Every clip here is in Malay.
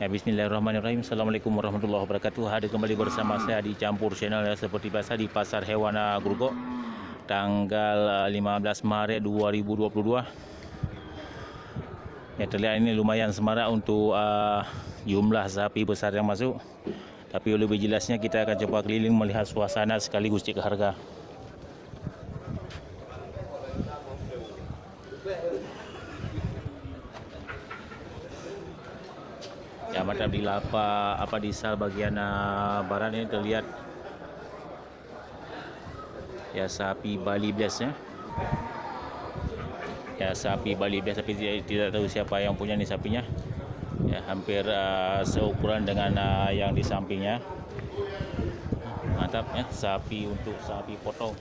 Bismillahirrahmanirrahim. Assalamualaikum warahmatullahi wabarakatuh. Ada kembali bersama saya di Campur Channel ya, seperti biasa di Pasar Hewan Grogol tanggal 15 Maret 2022. Ya, terlihat ini lumayan semarak untuk jumlah sapi besar yang masuk. Tapi lebih jelasnya kita akan coba keliling melihat suasana sekaligus cek harga. Ya, macam di lapak di sal bagian barat ini terlihat ya sapi Bali Bless ya. Ya, sapi Bali Bless, tapi tidak tahu siapa yang punya nih sapinya. Ya, hampir seukuran dengan yang di sampingnya. Mantap ya, sapi untuk sapi potong.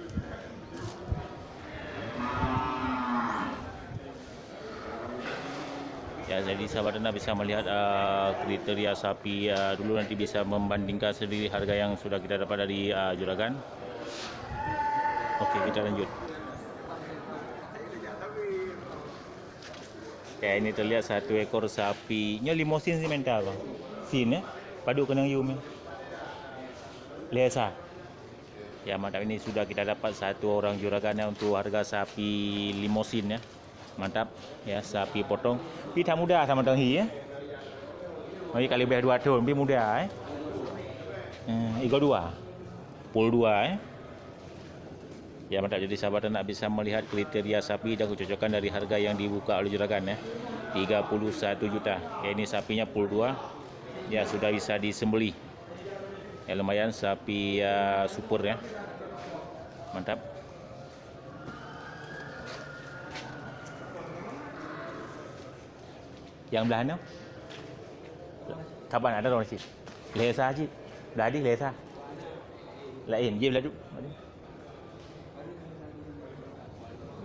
Ya, jadi sahabat anda bisa melihat kriteria sapi dulu, nanti bisa membandingkan sendiri harga yang sudah kita dapat dari juragan. Oke, kita lanjut. Ya, ini terlihat satu ekor sapi. Ini limosin simental bang. Sin ya, padu kenang yum ya. Lesa. Ya, mantap, ini sudah kita dapat satu orang juragannya untuk harga sapi limosin ya. Mantap ya, sapi potong. Pi tak muda sama tang hi ya. Mari kali lebih 2 tahun, pi muda Igo 2. Pul 2 Ya, mantap. Jadi sahabat nak bisa melihat kriteria sapi dan kecocokan dari harga yang dibuka oleh juragan ya. 31 juta. Ya, ini sapinya pul 2. Ya, sudah bisa disembelih. Ya, lumayan sapi super ya. Mantap. Yang belah ni kapan ada orang cik lesa cik dadi lesa lain je belah tu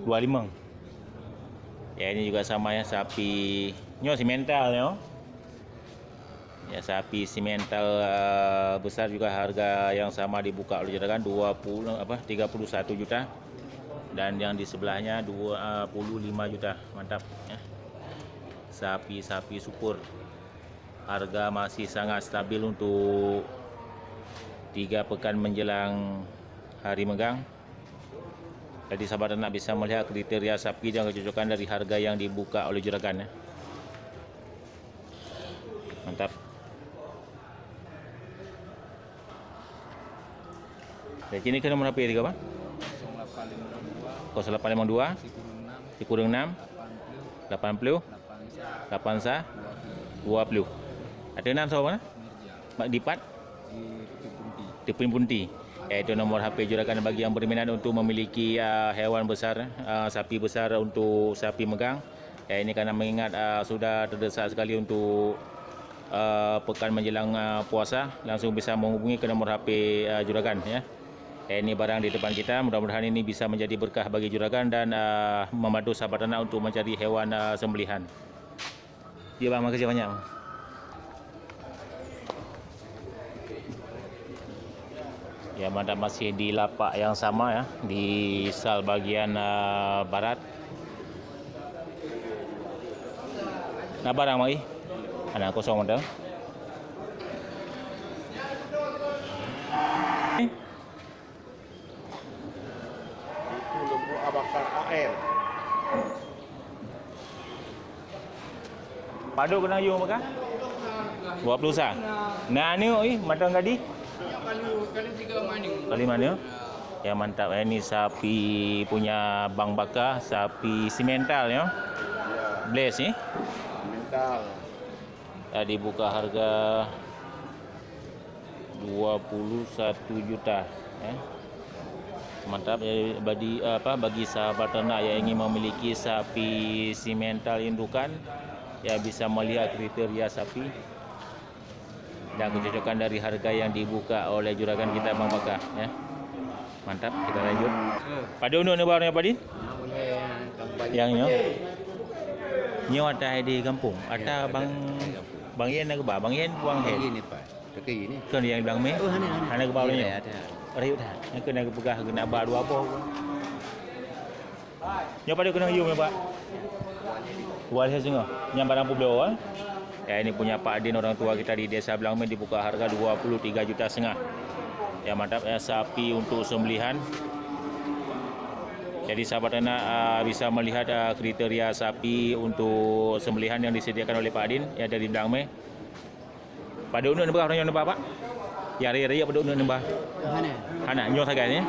25. Ya, ini juga sama ya, sapi nyo simental nyo ya, sapi simental besar juga harga yang sama dibuka oleh juragan 31 juta, dan yang di sebelahnya 25 juta. Mantap ya, sapi-sapi super. Harga masih sangat stabil untuk 3 pekan menjelang hari megang. Jadi sahabat anak bisa melihat kriteria sapi dan kecocokan dari harga yang dibuka oleh juragan ya. Mantap. Jadi ini ke nomor HP tiga bang? 0852 kurang 6 80 8 20. Ada 6 sahabat mana? Dipat di Punti. Itu nomor HP juragan bagi yang berminat untuk memiliki hewan besar, sapi besar untuk sapi megang. Ya, ini karena mengingat sudah terdesak sekali untuk pekan menjelang puasa, langsung bisa menghubungi ke nomor HP juragan ya. Ini barang di depan kita, mudah-mudahan ini bisa menjadi berkah bagi juragan dan membantu sahabat anak untuk mencari hewan sembelihan. Ya bang, makasih banyak. Ya, mantap, masih di lapak yang sama ya, di sal bagian barat. Nah, barang mai anak kosong ada. Itu lembu abakar AR. Padu kena yung maka? 20 sah. Nah, ni matang gadi? Kali mana? Ya, mantap. Ini sapi punya Bang Bakar, sapi simental ya. Bless ni. Simental. Tadi buka harga 21 juta ya. Mantap ya, bagi sahabat ternak yang ingin memiliki sapi simental indukan, ya bisa melihat kriteria sapi dan kecocokan dari harga yang dibuka oleh juragan kita Bang Bakar ya. Mantap, kita lanjut. Pada untuk ni baru apa din? Yang nyo. Nyo ada di kampung. Ada Bang Yen ke Bang Yen buang head. Ini Pak. Dekat ini. Kan yang bilang me. Ana ke bawah nyo. Ada. Riu dah. Yang kena pegah kena ba dua apa. Nyo pada kena yum ya Pak. Wal he singo. Nyam barang publik Ya, ini punya Pak Adin, orang tua kita di Desa Belangme, dibuka harga 23,5 juta. Ya, mantap ya, sapi untuk sembelihan. Jadi sahabat ternak bisa melihat kriteria sapi untuk sembelihan yang disediakan oleh Pak Adin ya dari Belangme. Pada unuk nembah orang yang nembah Pak. Ya raya pada unuk nembah. Hana nyo harganya.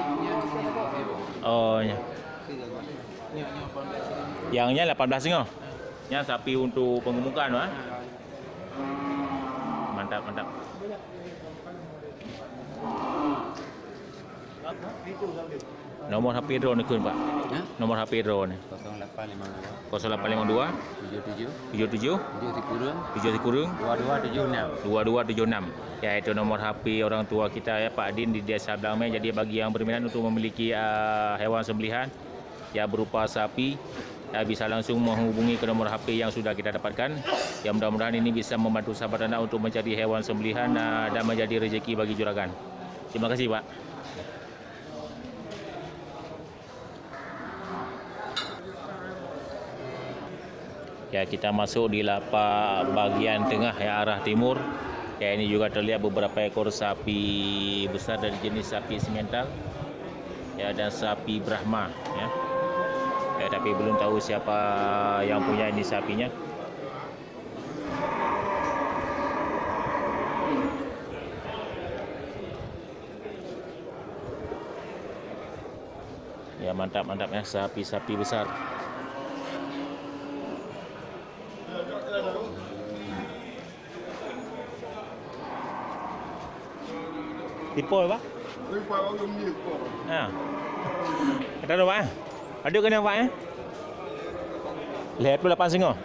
Oh ya. Yangnya 18,5. Ya sapi untuk pengemukan Pak. Mantap, mantap. Nomor HP drone ni kun Pak. Nomor HP drone ni. 0852 77 7 2276. Ya, itu nomor HP orang tua kita ya Pak Adin di Desa Belangme. Jadi bagi yang berminat untuk memiliki hewan sembelihan ya berupa sapi, bisa langsung menghubungi ke nomor HP yang sudah kita dapatkan. Ya, mudah-mudahan ini bisa membantu sahabat anda untuk mencari hewan sembelihan dan menjadi rezeki bagi juragan. Terima kasih Pak. Ya, kita masuk di lapak bagian tengah ya arah timur. Ya, ini juga terlihat beberapa ekor sapi besar dari jenis sapi simental. Ya, dan sapi Brahma ya. Ya, tapi belum tahu siapa yang punya ini sapinya. Ya, mantap-mantap ya, sapi-sapi besar. Tipu Pak? Ha. Kita ada Pak? Ada kena Pak ya? Lihat 8,5.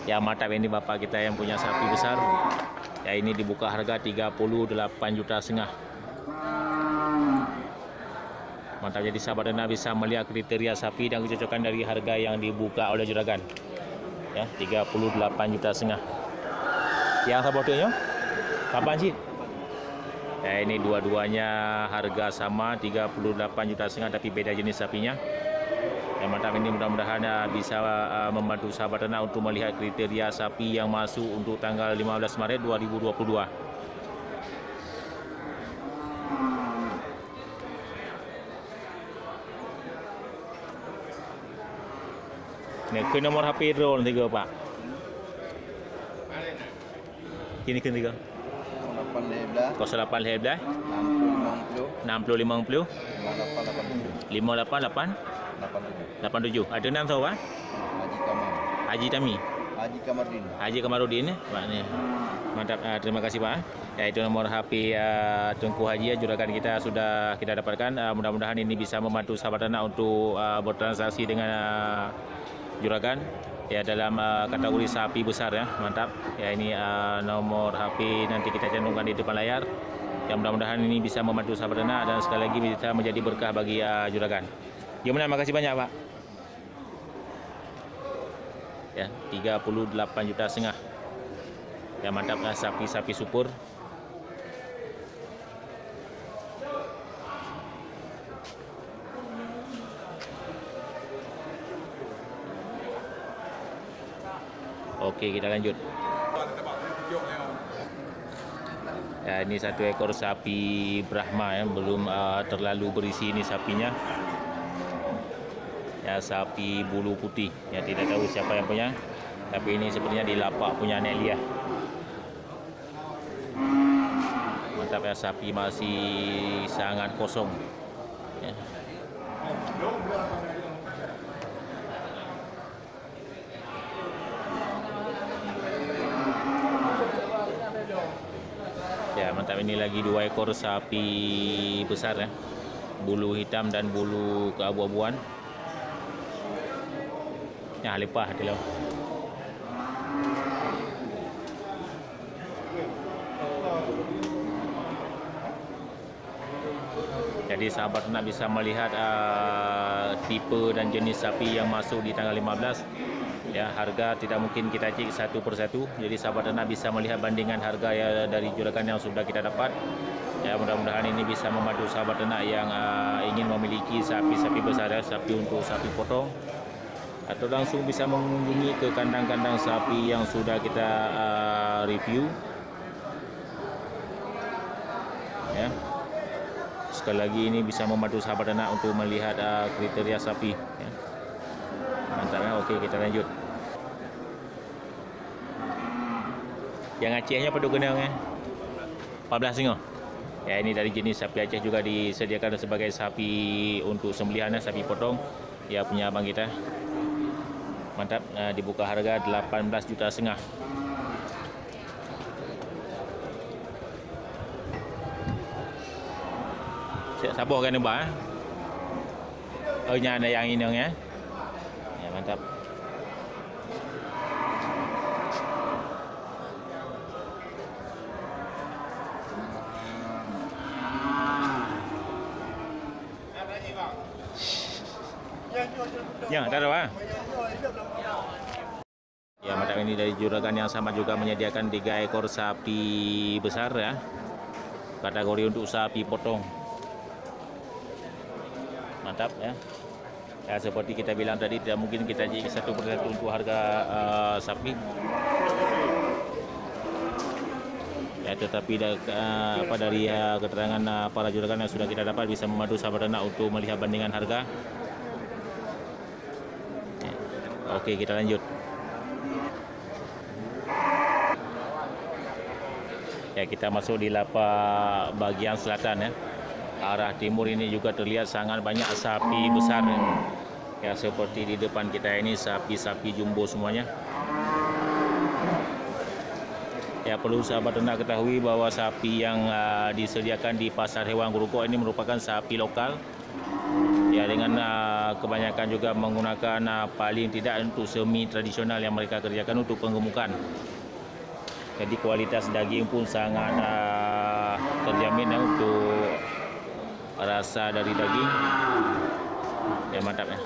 Ya, mantap, ini bapak kita yang punya sapi besar. Ya, ini dibuka harga 38,5 juta. Mantap, jadi sahabat anda bisa melihat kriteria sapi dan kecocokan dari harga yang dibuka oleh juragan. Ya, 38,5 juta. Yang sabotnya kapan sih? Ya, ini dua-duanya harga sama 38,5 juta tapi beda jenis sapinya. Ya, mantap, ini mudah-mudahan bisa membantu sahabat ternak untuk melihat kriteria sapi yang masuk untuk tanggal 15 Maret 2022. Ini ke nomor HP drone 3 Pak. Ini ke 3. 08 11 60 50 58 87. Ada nama tahu Pak? Haji Tami. Haji Kamarudin Pak ni. Mantap, terima kasih Pak. Ya, itu nomor HP Tengku Haji juragan kita sudah kita dapatkan. Mudah-mudahan ini bisa membantu sahabat ternak untuk bertransaksi dengan juragan ya dalam kategori sapi besar ya. Mantap. Ya, ini nomor HP nanti kita cantumkan di depan layar. Ya, mudah-mudahan ini bisa membantu sahabat ternak dan sekali lagi bisa menjadi berkah bagi juragan. Ya, terima kasih banyak Pak. Ya, 38,5 juta. Ya, mantap lah, sapi-sapi super. Oke, kita lanjut. Ya, ini satu ekor sapi Brahma ya, belum terlalu berisi ini sapinya. Ya, sapi bulu putih. Ya, tidak tahu siapa yang punya. Tapi ini sepertinya di lapak punya Nelia. Mantap ya, sapi masih sangat kosong. Ya. Ya, mantap, ini lagi 2 ekor sapi besar ya. Bulu hitam dan bulu keabu-abuan. Ya, lepah hati lo. Jadi sahabat ternak bisa melihat tipe dan jenis sapi yang masuk di tanggal 15. Ya, harga tidak mungkin kita cek satu persatu. Jadi sahabat ternak bisa melihat bandingan harga ya dari juragan yang sudah kita dapat. Ya, mudah-mudahan ini bisa membantu sahabat ternak yang ingin memiliki sapi-sapi besar ya, sapi untuk sapi potong. atau langsung bisa mengunjungi ke kandang-kandang sapi yang sudah kita review. Ya. Sekali lagi ini bisa membantu sahabat ternak untuk melihat kriteria sapi. Ya. Mantap ya. Okey, kita lanjut. Yang Acehnya pada kenang 14 tengah. Ya, ini dari jenis sapi Aceh juga disediakan sebagai sapi untuk sembelihan, sapi potong. Ya, punya abang kita. Mantap, dibuka harga 18,5 juta. Sabar kan Mbak? Oh, nya ada yang ini ya. Ya, mantap. Ya, tak ada Pak. Ya, mantap, ini dari juragan yang sama juga menyediakan 3 ekor sapi besar ya. Kategori untuk sapi potong. Mantap ya. Ya, seperti kita bilang tadi, tidak mungkin kita jadi satu persatu untuk harga sapi. Ya, tetapi dari keterangan para juragan yang sudah kita dapat bisa membantu sahabat ternak untuk melihat bandingan harga. Ya. Okey, kita lanjut. Ya, kita masuk di lapak bagian selatan ya. Arah timur ini juga terlihat sangat banyak sapi besar ya. Ya, seperti di depan kita ini sapi-sapi jumbo semuanya. Ya, perlu sahabat ternak ketahui bahwa sapi yang disediakan di pasar hewan Grogol ini merupakan sapi lokal. Ya, dengan kebanyakan juga menggunakan paling tidak untuk semi tradisional yang mereka kerjakan untuk penggemukan. Jadi kualitas daging pun sangat terjamin ya, untuk rasa dari daging. Ya, mantap ya.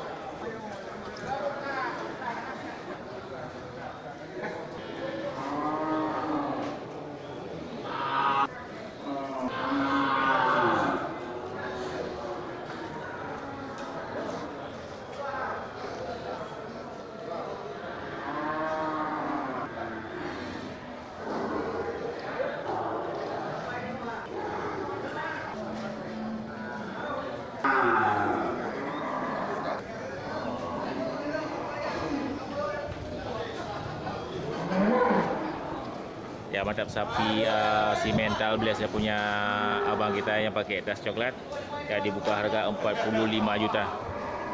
Ya, mantap, sapi simental biasa punya abang kita yang pakai tas coklat. Ya, dibuka harga 45 juta.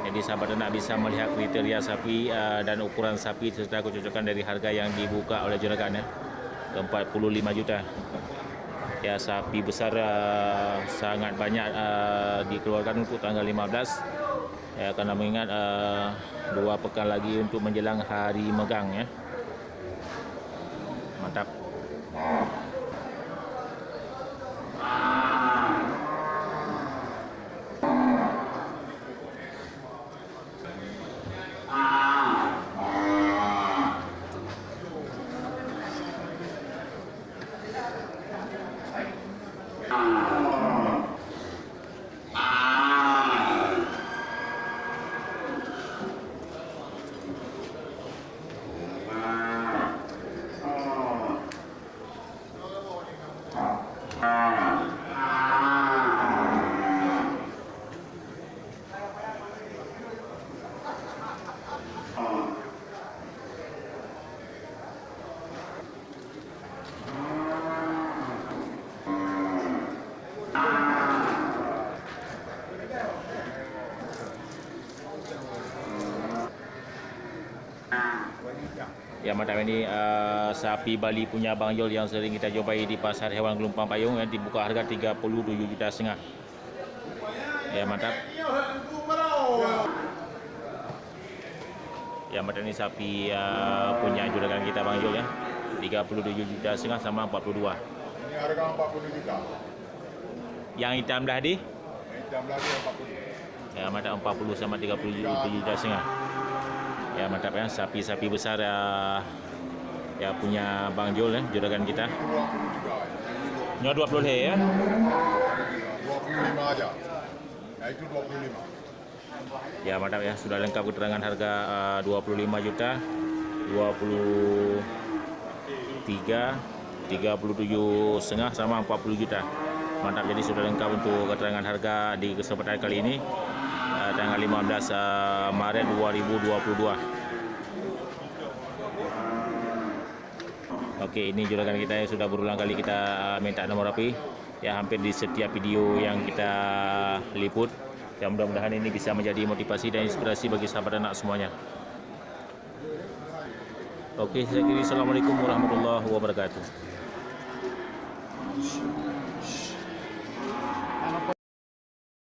Jadi sahabat ternak bisa melihat kriteria sapi dan ukuran sapi serta kecocokan dari harga yang dibuka oleh juragan ya. 45 juta. Ya, sapi besar sangat banyak dikeluarkan untuk tanggal 15. Ya, karena mengingat 2 pekan lagi untuk menjelang hari megang ya. Mantap. Ya, mantap, ini sapi Bali punya Abang Yol yang sering kita jumpai di pasar hewan Gelumpang Payung yang dibuka harga 37,5 juta. Ya, mantap. Ya, mantap, ini sapi punya juragan kita Abang Yol ya. 37,5 juta sama 42. Ini harga 40 juta. Yang hitam dah di? Hitam lagi 40. Ya, mantap, 40 sama 37,5 juta. Ya, mantap ya, sapi-sapi besar ya punya Bang Jol ya, juragan kita. 20 juga. 20 ya. 25 aja. Ya, itu 25. Ya mantap ya, sudah lengkap keterangan harga 25 juta, 23, 37,5 sama 40 juta. Mantap, jadi sudah lengkap untuk keterangan harga di kesempatan kali ini, tanggal 15 Maret 2022. Oke, ini juragan kita yang sudah berulang kali kita minta nomor api ya, hampir di setiap video yang kita liput. Ya, mudah-mudahan ini bisa menjadi motivasi dan inspirasi bagi sahabat anak semuanya. Oke, saya kira assalamualaikum warahmatullahi wabarakatuh.